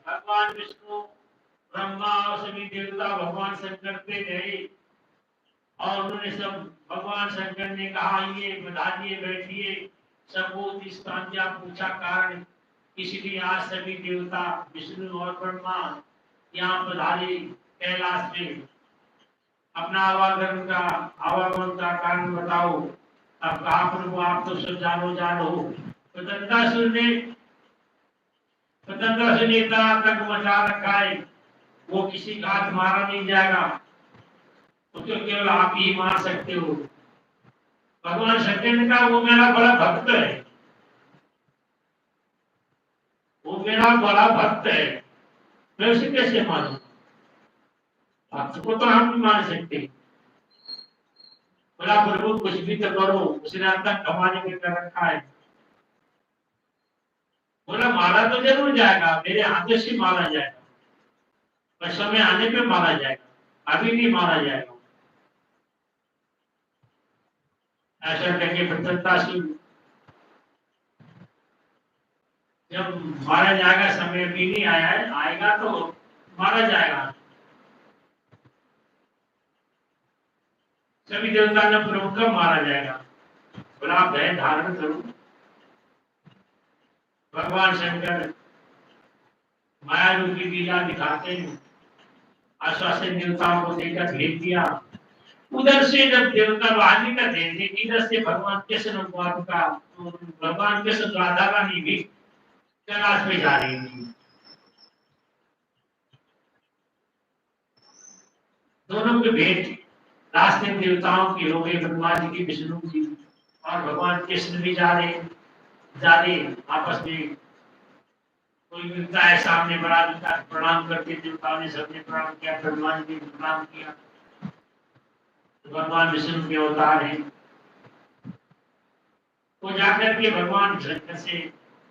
भगवान विष्णु, ब्रह्मा और सभी देवता भगवान शंकर पे गए और उन्होंने सब भगवान शंकर ने कहा ये बधाइए बैठिए, सबको स्थान दिया, पूछा कारण, इसलिए आज सभी देवता विष्णु और ब्रह्मा यहाँ पधारे कैलाश में। अपना आवागमन का कारण बताओ। अब कहा प्रभु आप तो सब जानो स्वतंत्रता ने इतना तक मचा रखा है, वो किसी का हाथ मारा नहीं जाएगा, उसको केवल आप ही मार सकते हो। भगवान शंकर का वो मेरा बड़ा भक्त है, वो मेरा बड़ा भक्त है, मैं उसे कैसे मारूं? भक्त को तो हम नहीं मान सकते। बोला प्रभु कुछ भी तो करो, उसने अब तक कमाने में कर रखा है। बोला मारा तो जरूर जाएगा, मेरे हाथों से मारा जाएगा, पर समय आने पे मारा जाएगा, अभी नहीं मारा जाएगा। ऐसा करके प्रसन्नता से जब मारा जाएगा, समय भी नहीं आया है, आएगा तो मारा जाएगा। सभी देवता ने प्रभु कब मारा जाएगा? बोला आप भय धारण करो। भगवान शंकर माया रूपी लीला दिखाते हैं, आश्वासन देवताओं को देकर भेज दिया। उधर से जब देवता वाणी का थे, इधर से भगवान कृष्ण भगवान कृष्ण राधा रानी भी कैलाश में जा रही थी। दोनों के भेंट रास्ते में देवताओं की हो गई, ब्रह्मा जी की, विष्णु जी और भगवान कृष्ण भी जा रहे आपस में। कोई मिलता है सामने, बड़ा प्रणाम करके देवताओं ने सबने प्रणाम किया, ब्रह्मा जी ने प्रणाम किया। तो भगवान विष्णु के अवतार हैं, वो जाकर के भगवान शंकर से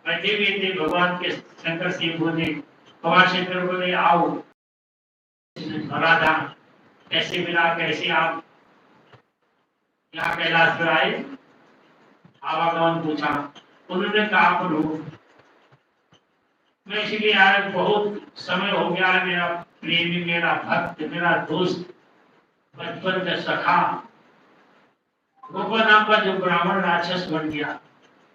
बैठे हुए थे। भगवान के शंकर से बोले, भगवान शंकर बोले आओ राधा, कैसे मिला, कैसे आप यहाँ कैलाश पर आए? आवागमन पूछा। उन्होंने कहा प्रभु मैं इसलिए आया, बहुत समय हो गया है, मेरा प्रेमी, मेरा भक्त, मेरा दोस्त, बचपन का सखा गोपा नाम का जो ब्राह्मण राक्षस बन गया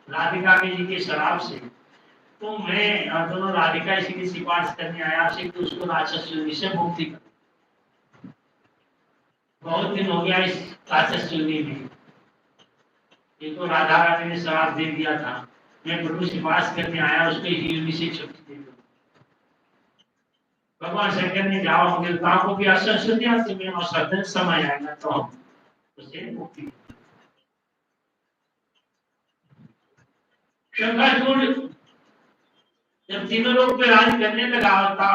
राधिका जी के शराब से, तो मैं और दोनों राधिका इसी की सिफारिश करने आया आपसे कि उसको राक्षस योनि से मुक्ति कर। बहुत दिन हो गया इस राक्षस योनि में, ये तो राधा रानी ने शराब दे दिया था, मैं प्रभु सिफारिश करने आया उसको इस योनि से छुट्टी दे दो। भगवान शंकर ने जाओ देवताओं को भी आश्वासन दिया कि मैं औसतन समय आएगा तो हम उसे मुक्ति। शंकराचार्य जब तीनों लोग पे राज करने लगा था,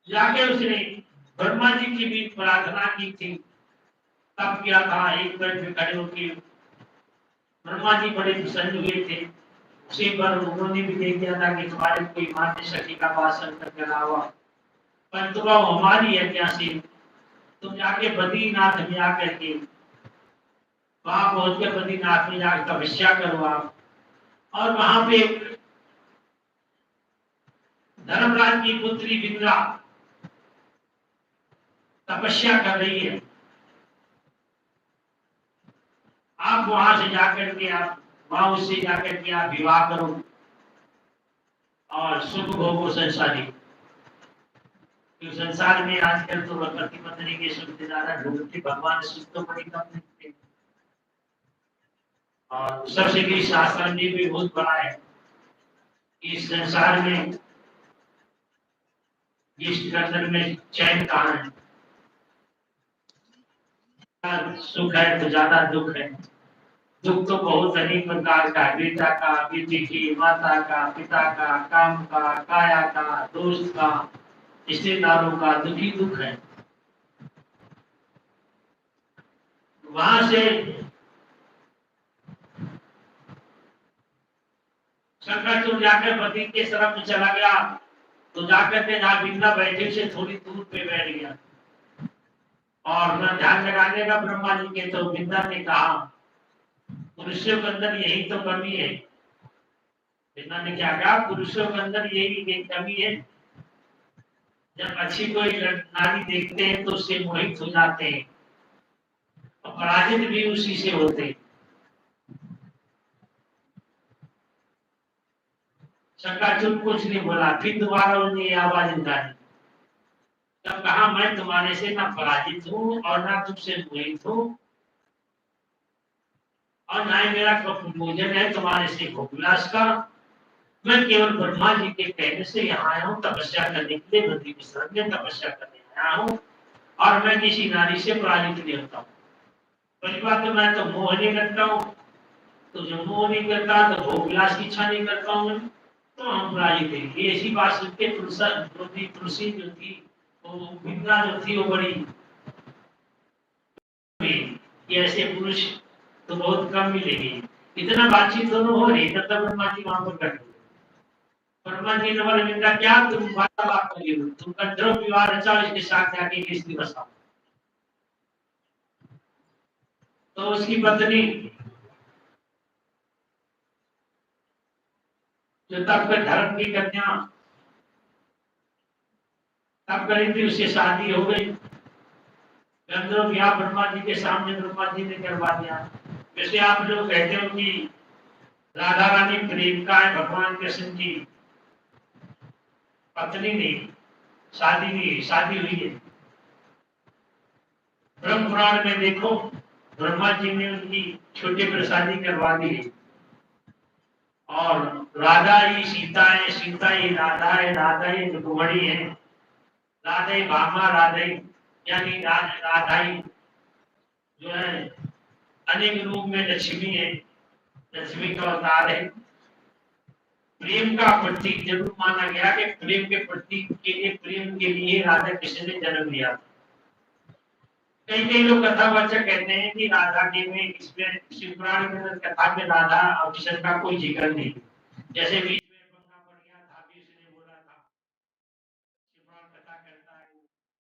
जाके उसने ब्रह्मा जी की भी प्रार्थना की थी, तब किया था एक पेड़ पे खड़े होकर। ब्रह्मा जी बड़े प्रसन्न हुए थे, उसी पर उन्होंने भी देख दिया था कि तुम्हारे कोई मान्य सखी का भाषण करके अलावा पर तुम हमारी है क्या सी, तुम जाके बद्रीनाथ में आकर के वहां पहुंच के बद्रीनाथ में जाकर तपस्या करो आप, और वहां पे धर्मराज की पुत्री बिंद्रा तपस्या कर रही है, आप वहां से जाकर के आप वहां उससे जाकर के आप विवाह करो और सुख भोगो संसारी। क्योंकि संसार में आजकल तो पति पत्नी के सुख से ज्यादा ढूंढते भगवान सुख तो बड़ी कम मिलते। और सबसे भी शास्त्र ने भी बहुत बड़ा है कि इस संसार में जिस अंदर में चैन कहाँ है, सुख है तो ज्यादा दुख है। दुख तो बहुत अनेक प्रकार का, बेटा का, बेटी की, माता का, पिता का, काम का, काया का, दोस्त का, रिश्तेदारों का दुखी दुख है। वहां से शंकर जाकर पति के तरफ में चला गया, तो जाकर के जहाँ बिंदा बैठे से थोड़ी दूर पे बैठ गया और अपना ध्यान लगाने का ब्रह्मा जी के, तो बिंदा ने कहा मनुष्य के अंदर यही तो कमी है, कृष्णा ने क्या कहा, पुरुषों के अंदर यही एक कमी है, जब अच्छी कोई नारी देखते हैं तो उससे मोहित हो जाते हैं, और पराजित भी उसी से होते हैं। शंकराचार्य कुछ नहीं बोला, फिर दोबारा उन्हें आवाज उठाई, तब कहा मैं तुम्हारे से ना पराजित हूँ और ना तुमसे मोहित हूँ, और ना ही मेरा भोजन है तुम्हारे से भोगविलास का। मैं केवल ब्रह्मा जी के कहने से यहाँ आया हूँ, तपस्या करने के लिए, नदी विसर्जन में तपस्या करने आया हूँ, और मैं किसी नारी से पराजित नहीं होता हूँ। पहली बात तो मैं तो मोह नहीं करता हूँ, तो जो मोह नहीं करता तो भोगविलास की इच्छा नहीं करता हूँ मैं, तो हम पराजित हैं। ये ऐसी बात सुन के तुलसी जो थी, वो विद्या जो थी वो बड़ी, ये ऐसे पुरुष तो बहुत कम मिलेंगे। इतना बातचीत दोनों हो रही तब तक ब्रह्मा जी वहां पर बैठे। ब्रह्मा जी ने बोला बेटा क्या तुम बात कर रही हो, तुम गंधर्व विवाह रचाओ, इसके साथ जाके किसकी बसाओ। तो उसकी पत्नी जो तब के धर्म की कन्या तब करी थी, उससे शादी हो गई। गंधर्व विवाह ब्रह्मा जी के सामने ब्रह्मा जी ने करवा दिया। वैसे आप लोग कहते हो कि राधा रानी प्रेमिका है भगवान कृष्ण की, पत्नी नहीं, शादी नहीं, शादी हुई है। ब्रह्म पुराण में देखो, ब्रह्मा जी ने उनकी छोटे पर शादी करवा दी है, और राधा ही सीता है, सीता ही राधा है, राधा ही रुक्मणी है, राधा ही भामा, राधा ही यानी राधा ही जो है अनेक रूप में लक्ष्मी है, लक्ष्मी का अवतार है। प्रेम का प्रतीक जरूर माना गया कि प्रेम के प्रतीक के लिए, प्रेम के लिए राधा कृष्ण ने जन्म लिया। कई कई लोग कथावाचक कहते हैं कि राधा के में इसमें शिवपुराण में कथा में राधा और कृष्ण का कोई जिक्र नहीं, जैसे बीच में पंगा पड़ गया था, भी उसने बोला था शिवपुराण कथा करता है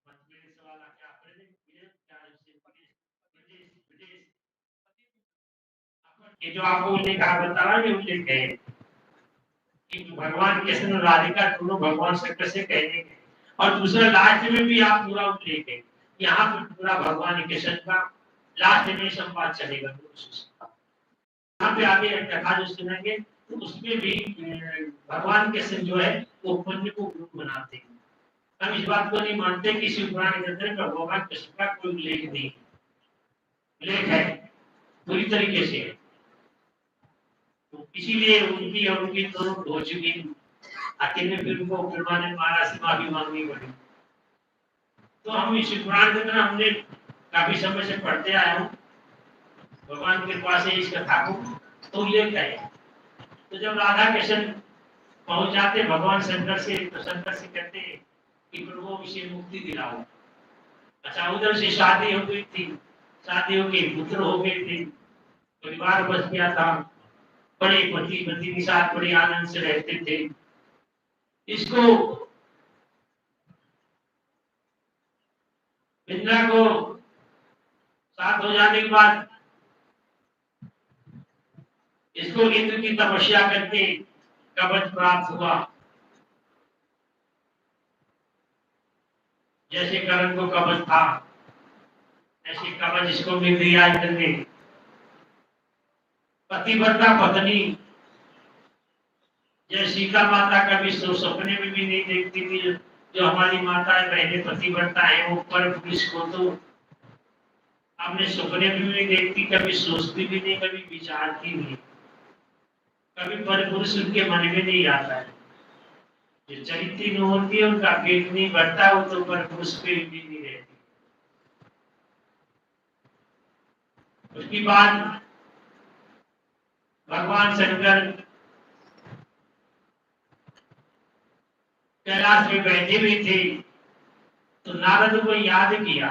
मत मेरे सवाल क्या प्रेम क्या विदेश विदेश, ये जो आपको उल्लेख बता रहा है, उल्लेख है कि भगवान कृष्ण और राधिका दोनों भगवान शंकर से कहने के, और दूसरा लास्ट में भी आप पूरा उल्लेख है, यहाँ पे पूरा भगवान कृष्ण का लास्ट में संवाद चलेगा। यहाँ पे आगे कथा जो सुनेंगे तो उसमें भी भगवान कृष्ण जो है वो पुण्य को गुरु बनाते हैं। हम इस बात को नहीं मानते कि शिव पुराण के अंदर भगवान कृष्ण का कोई उल्लेख नहीं, उल्लेख है पूरी तरीके से। तो इसीलिए उनकी और उनकी दोनों हो चुकी, आखिर में फिर उनको ब्रह्मा ने मारा, से माफी मांगनी पड़ी। तो हम इस पुराण के अंदर हमने काफी समय से पढ़ते आए हूँ, भगवान के पास इस कथा को तो उल्लेख है। तो जब राधा कृष्ण पहुंच जाते भगवान शंकर से, तो शंकर से कहते कि प्रभु इसे मुक्ति दिलाओ। अच्छा, उधर से शादी हो गई थी, शादी हो गई, पुत्र हो गए थे, परिवार बच गया था, बड़े पति पत्नी के साथ बड़े आनंद से रहते थे। इसको इंद्रा को साथ हो जाने के बाद इसको इंद्र की तपस्या करके कवच प्राप्त हुआ, जैसे करण को कवच था ऐसे कवच इसको मिल गया इंद्र ने। पतिव्रता पत्नी, जैसे सीता माता का भी सपने में भी नहीं देखती थी, जो हमारी माता बहने पतिव्रता है वो पर पुरुष को तो हमने सपने में भी नहीं देखती, कभी सोचती भी नहीं, कभी विचारती नहीं, कभी पर पुरुष उनके मन में नहीं आता है। जो चरित्री न होती है उनका पेट नहीं भरता, वो तो पर पुरुष पे भी नहीं रहती। उसके बाद भगवान शंकर कैलाश में बैठे हुए थे, तो नारद को याद किया।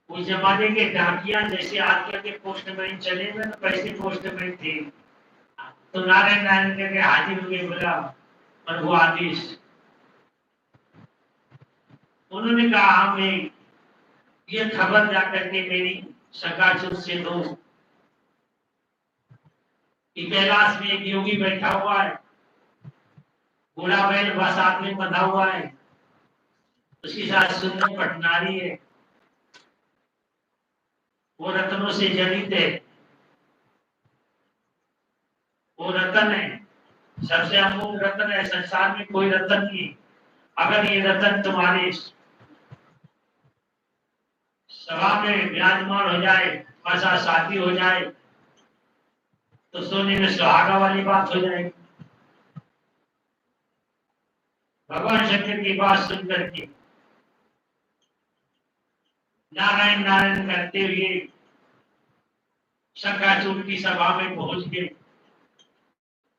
उस जमाने के डाकिया जैसे आजकल के पोस्टमैन चले में, तो कैसे पोस्टमैन थे, तो नारायण नारायण करके हाजिर हुए, बोला प्रभु आदेश। उन्होंने कहा हमें ये खबर जा करके मेरी सकाचुर से दो। कि कैलाश में एक योगी बैठा हुआ है, घोड़ा बैल साथ में बंधा हुआ है, उसके साथ सुंदर पटनारी है, वो रत्नों से जनित है, वो रतन है, सबसे अमूल्य रतन है, संसार में कोई रतन नहीं। अगर ये रतन तुम्हारे सभा में विराजमान हो जाए, ऐसा शादी हो जाए, तो सोने में सुहागा वाली बात हो जाएगी। भगवान शंकर की बात सुन करके नारायण नारायण करते हुए शंकराचार्य की सभा में पहुंच गए।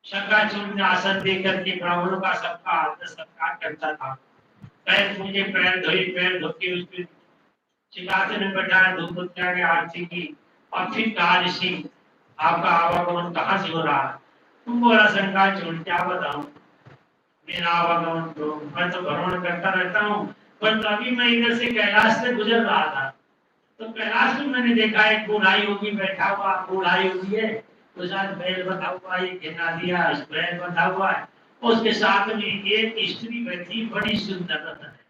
शंकराचार्य ने आसन देकर के ब्राह्मणों का सबका आदर सत्कार करता था। पैर पूजे, पैर धोए, पैर धोके उसके सिंहासन में बैठाया, धूप त्यागे, आरती की और फिर कहा, ऋषि आपका आवागमन कहाँ से हो रहा है? तुम बोला, शंकराचार्य क्या बताऊं, मेरा आवागमन तो मैं तो भ्रमण करता रहता हूँ, पर अभी मैं इधर से कैलाश से गुजर रहा था, तो कैलाश में मैंने देखा एक बूढ़ा योगी बैठा हुआ, बूढ़ा योगी है, तो साथ बैल बंधा हुआ है, घिना दिया बैल बंधा हुआ है, उसके साथ में एक स्त्री बैठी, बड़ी सुंदर रतन है,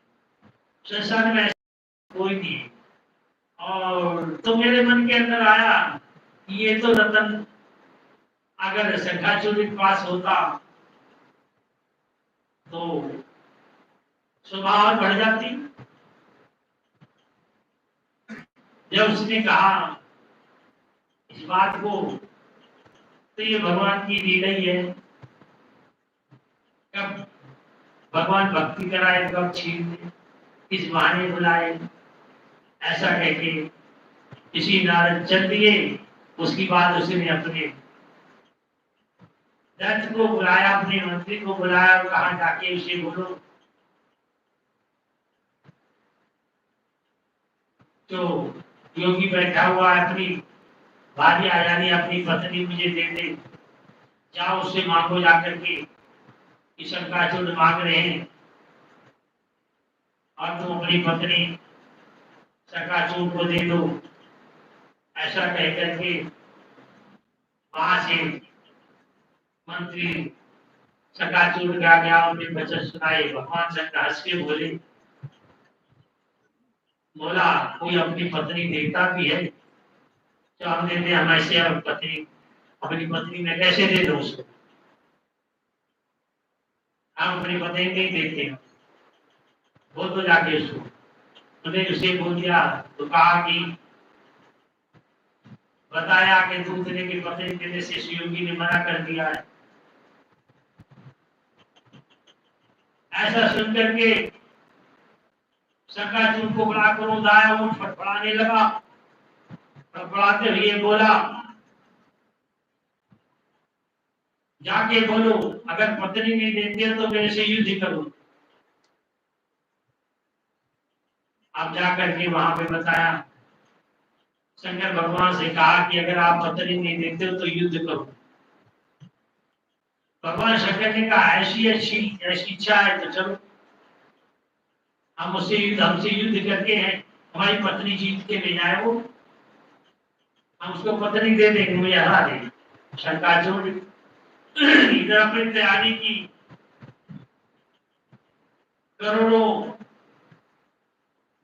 संसार में ऐसा कोई नहीं है। और तो मेरे मन के अंदर आया कि ये तो रतन अगर शंकराचार्य के पास होता तो स्वभाव बढ़ जाती। जब उसने कहा इस बात को, तो ये भगवान की लीला ही है, कब भगवान भक्ति कराए, कब छीन दे, किस बहाने बुलाए, ऐसा कह के किसी नारद चल दिए। उसकी बाद उसने अपने दत्त को बुलाया, अपने मंत्री को बुलाया और कहा, जाके उसे बोलो जो योगी बैठा हुआ है, अपनी भार्या यानी अपनी पत्नी मुझे दे दे, जाओ उससे मांगो जाकर के कि शंकराचार्य मांग रहे हैं और तुम अपनी पत्नी शंकराचार्य को दे दो। ऐसा कहकर के वहां से मंत्री शंकराचार्य का गया, उन्हें वचन सुनाए। भगवान शंकर हंस के बोले, बोला कोई अपनी पत्नी देता भी है तो हम देते, हम ऐसे अपनी पत्नी में कैसे दे दो उसको, हम अपनी पत्नी नहीं देते। वो तो जाके उसको उन्हें उसे बोल दिया, तो कहा कि बताया कि दूसरे की पत्नी देने से योगी ने मना कर दिया है। ऐसा सुनकर के शंकराचार्य को बुलाकर उदाया, वो फड़फड़ाने लगा, फड़फड़ाते हुए बोला, जाके बोलो अगर पत्नी नहीं देती है तो मेरे से युद्ध करो। अब जाकर के वहां पे बताया, शंकर भगवान से कहा कि अगर आप पत्नी नहीं देते हो तो युद्ध करो। भगवान शंकर ने कहा, ऐसी अच्छी ऐसी इच्छा है तो चलो, हमसे युद्ध करके है, हमारी पत्नी जीत के ले जाए, वो हम उसको पत्नी दे देंगे, मुझे हरा देंगे। शंकराचार्य इधर अपनी तैयारी की, करोड़ों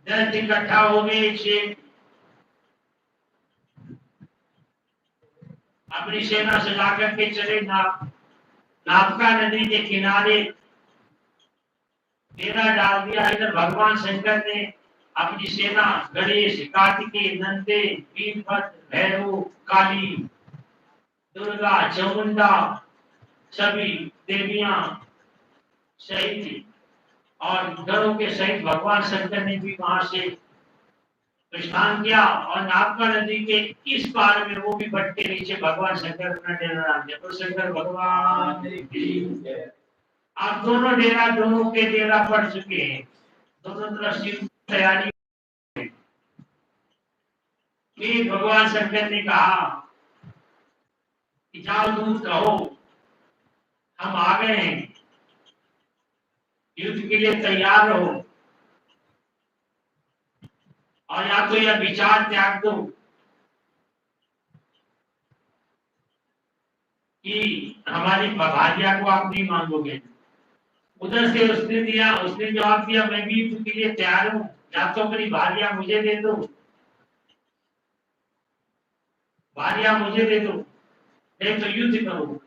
दैत्य इकट्ठा हो गए, अपनी सेना सजा करके चले नापका नदी के किनारे डेरा डाल दिया। इधर भगवान शंकर ने अपनी सेना गणेश, कार्तिकेय, नंदे, वीरभद्र, भैरव, काली, दुर्गा, चामुंडा, सभी देवियां सहित और गणों के सहित भगवान शंकर ने भी वहां से प्रस्थान किया और नापका नदी के इस पार में, वो भी भट्ट के नीचे भगवान शंकर अपना डेरा डाल दिया। तो शंकर भगवान की जय। अब दोनों के डेरा पड़ चुके हैं, दोनों तरफ से तैयारी। फिर भगवान शंकर ने कहा कि जाओ दूत कहो हम आ गए हैं, युद्ध के लिए तैयार रहो, और या तो यह विचार त्याग दो कि हमारी भार्या को आप नहीं मांगोगे। उधर से उसने दिया, उसने जवाब दिया मैं भी युद्ध के लिए तैयार हूँ, या तो अपनी भार्या मुझे दे दो, भार्या मुझे दे दो, नहीं तो युद्ध करो।